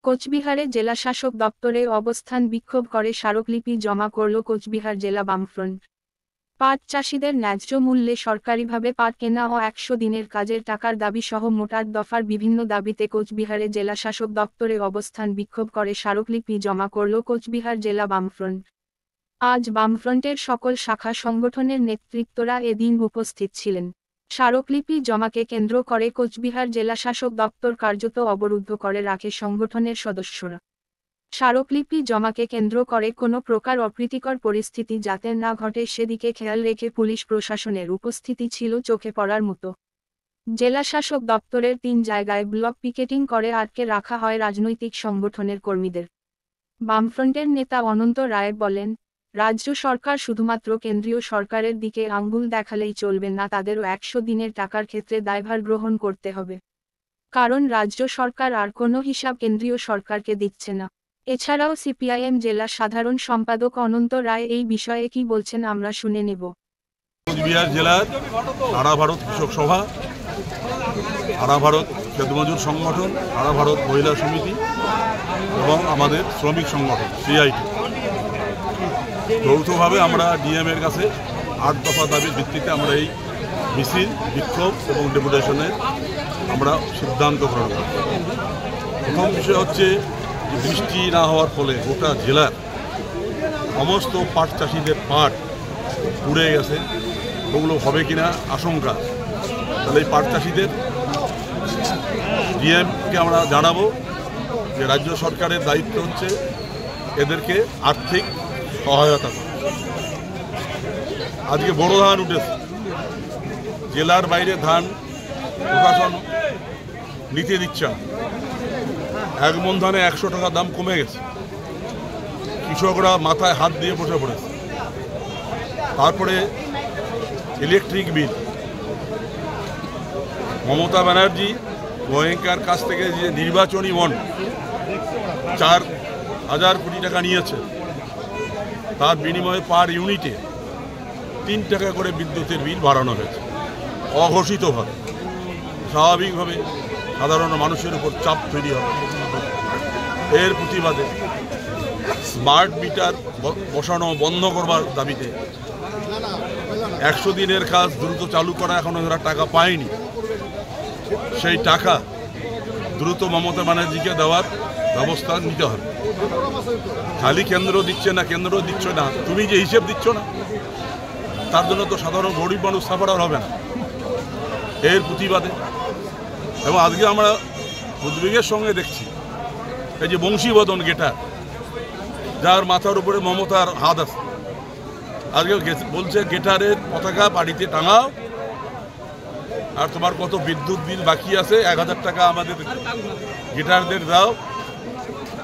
কোচবিহারে জেলা শাসক দপ্তরে অবস্থান বিক্ষোভ করে স্মারকলিপি জমা করল কোচবিহার জেলা বামফ্রন্ট। পাট চাষিদের ন্যায্য মূল্যে সরকারিভাবে পাট কেনা ও ১০০ দিনের কাজের টাকার দাবি সহ মোট ৮ দফার বিভিন্ন দাবিতে কোচবিহারে জেলা শাসক দপ্তরে অবস্থান বিক্ষোভ করে স্মারকলিপি জমা করল কোচবিহার জেলা বামফ্রন্ট। আজ বামফ্রন্টের সকল শাখা সংগঠনের নেতৃত্বরা এদিন উপস্থিত ছিলেন। স্মারকলিপি জমাকে কেন্দ্র করে কোচবিহার জেলা শাসক দপ্তর কার্যত অবরুদ্ধ করে রাখে সংগঠনের সদস্যরা। স্মারকলিপি জমাকে কেন্দ্র করে কোনো প্রকার অপ্রীতিকর পরিস্থিতি যাতে না ঘটে সেদিকে খেয়াল রেখে পুলিশ প্রশাসনের উপস্থিতি ছিল চোখে পড়ার মতো। জেলা শাসক দপ্তরের ৩ জায়গায় ব্লক পিকেটিং করে আটকে রাখা হয় রাজনৈতিক সংগঠনের কর্মীদের। বামফ্রন্টের নেতা অনন্ত রায় বলেন, রাজ্য সরকার শুধুমাত্র কেন্দ্রীয় সরকারের দিকে আঙ্গুল দেখালেই চলবে না, তাদেরও ১০০ দিনের টাকার ক্ষেত্রে দায়ভার গ্রহণ করতে হবে। কারণ রাজ্য সরকার আর কোনো হিসাব কেন্দ্রীয় সরকারকে দিচ্ছে না। এছাড়াও সিপিআইএম জেলা সাধারণ সম্পাদক অনন্ত রায় এই বিষয়ে কি বলছেন আমরা শুনে নেব। কোচবিহার জেলার সারা ভারত কৃষক সভা, সারা ভারত খেতমজুর সংগঠন, সারা ভারত মহিলা সমিতি এবং আমাদের শ্রমিক সংগঠন সিআইটি যৌথভাবে আমরা ডিএমের কাছে ৮ দফা দাবির ভিত্তিতে আমরা এই মিছিল, বিক্ষোভ এবং ডেপুটেশনের আমরা সিদ্ধান্ত গ্রহণ করি। প্রথম বিষয় হচ্ছে বৃষ্টি না হওয়ার ফলে গোটা জেলার সমস্ত পাট চাষিদের পাট পুড়ে গেছে, ওগুলো হবে কিনা আশঙ্কা। তাহলে এই পাট চাষিদের ডিএমকে আমরা জানাবো যে রাজ্য সরকারের দায়িত্ব হচ্ছে এদেরকে আর্থিক সহায়তা করা। আজকে বড় ধান উঠেছে, জেলার বাইরে ধান প্রশাসন নিতে দিচ্ছে না। ১ মণ ধানে ১০০ টাকা দাম কমে গেছে, কৃষকরা মাথায় হাত দিয়ে বসে পড়েছে। তারপরে ইলেকট্রিক বিল, মমতা ব্যানার্জি গোয়েঙ্কার কাছ থেকে যে নির্বাচনী বন্ড ৪,০০০ কোটি টাকা নিয়েছে, তার বিনিময়ে পার ইউনিটে ৩ টাকা করে বিদ্যুতের বিল বাড়ানো হয়েছে অঘোষিতভাবে। স্বাভাবিকভাবে সাধারণ মানুষের উপর চাপ তৈরি হবে। এর প্রতিবাদে স্মার্ট মিটার বসানো বন্ধ করবার দাবিতে ১০০ দিনের কাজ দ্রুত চালু করা, এখনও যারা টাকা পায়নি সেই টাকা দ্রুত মমতা ব্যানার্জিকে দেওয়ার ব্যবস্থা নিতে হবে। খালি কেন্দ্র দিচ্ছে না, কেন্দ্র দিচ্ছ না, তুমি যে হিসেব দিচ্ছ না তার জন্য তো সাধারণ গরিব মানুষ সাফার হবে না। এর প্রতিবাদে এবং আজকে আমরা উদ্বেগের সঙ্গে দেখছি এই যে বংশীবদন গেটার, যার মাথার উপরে মমতার হাত আছে, আজকে বলছে গেটারের পতাকা বাড়িতে টাঙাও, আর তোমার কত বিদ্যুৎ বিল বাকি আছে ১,০০০ টাকা আমাদের গেটারদের দাও,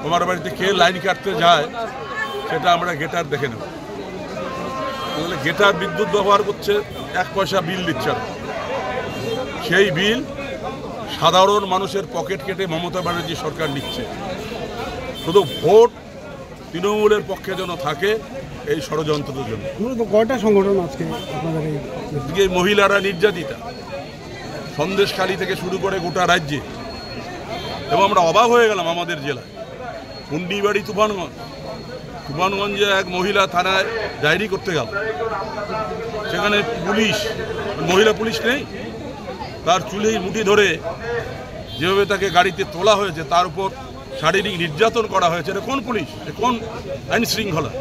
তোমার বাড়িতে কে লাইন কাটতে যায় সেটা আমরা গেটার দেখে নেব। তাহলে গেটার বিদ্যুৎ ব্যবহার করছে, ১ পয়সা বিল দিচ্ছে না। সেই বিল সাধারণ মানুষের পকেট কেটে মমতা ব্যানার্জি সরকার নিচ্ছে। শুধু ভোট তৃণমূলের পক্ষে যেন থাকে এই ষড়যন্ত্রের জন্য। কয়টা সংগঠন আজকে মহিলারা নির্যাতিতা, সন্দেশখালী থেকে শুরু করে গোটা রাজ্যে। এবং আমরা অবাক হয়ে গেলাম আমাদের জেলায় কুন্ডিবাড়ি তুফানগঞ্জে এক মহিলা থানায় ডায়েরি করতে গেল, সেখানে পুলিশ, মহিলা পুলিশ নেই, তার চুলেই মুঠি ধরে যেভাবে তাকে গাড়িতে তোলা হয়েছে তার উপর শারীরিক নির্যাতন করা হয়েছে। এটা কোন পুলিশ, কোন আইন শৃঙ্খলা?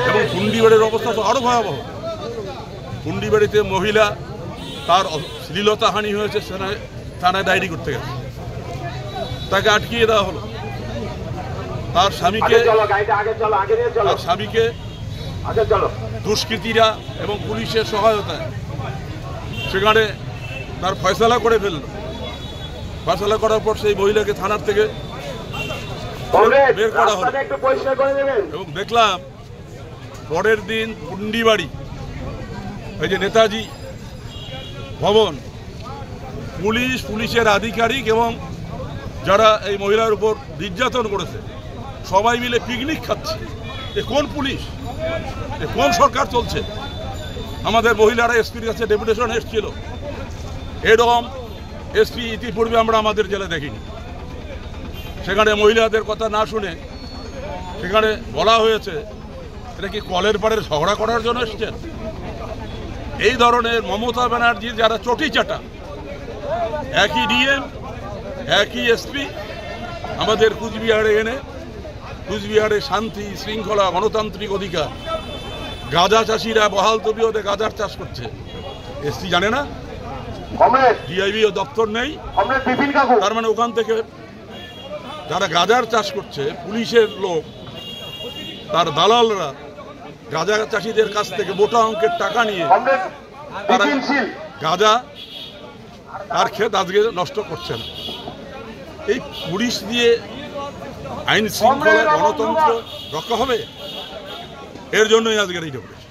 এবং কুন্ডিবাড়ির অবস্থা তো আরও ভয়াবহ। কুন্ডিবাড়িতে মহিলা, তার শ্লীলতাহানি হয়েছে, থানায় ডায়েরি করতে গেছে, তাকে আটকিয়ে দেওয়া হলো। তার স্বামীকে দুষ্কৃতীরা এবং পুলিশের সহায়তায় সেখানে তার ফয়সালা করে ফেলল। ফয়সালা করার পর সেই মহিলাকে থানার থেকে বের করা হলো। এবং দেখলাম পরের দিন কুন্ডিবাড়ি এই যে নেতাজি ভবন, পুলিশের আধিকারিক এবং যারা এই মহিলার উপর নির্যাতন করেছে সবাই মিলে পিকনিক খাচ্ছে। এ কোন পুলিশ, এ কোন সরকার চলছে? আমাদের মহিলারা এসপির কাছে ডেপুটেশন এসেছিল, এরকম এসপি ইতিপূর্বে আমরা আমাদের জেলায় দেখিনি। সেখানে মহিলাদের কথা না শুনে সেখানে বলা হয়েছে এটা কি কলের পাড়ের ঝগড়া করার জন্য এসছেন? এই ধরনের মমতা ব্যানার্জি যারা চটি চাটা, একই ডিএম একই এসপি আমাদের কুচবিহারে এনে কুচবিহারে শান্তি শৃঙ্খলা গণতান্ত্রিক অধিকার, গাঁজা চাষিরা বহাল তবিয়তে গাঁজার চাষ করছে, এসপি জানে না? ডিআইবি ও দপ্তর নেই, তার মানে ওখান থেকে যারা গাঁজার চাষ করছে পুলিশের লোক, তার দালালরা গাঁজা চাষিদের কাছ থেকে মোটা অঙ্কের টাকা নিয়ে তারা গাঁজা তার ক্ষেত আজকে নষ্ট করছে না। এই পুলিশ দিয়ে আইন শৃঙ্খলা গণতন্ত্র রক্ষা হবে? এর জন্যই আজকের এইটা করেছে।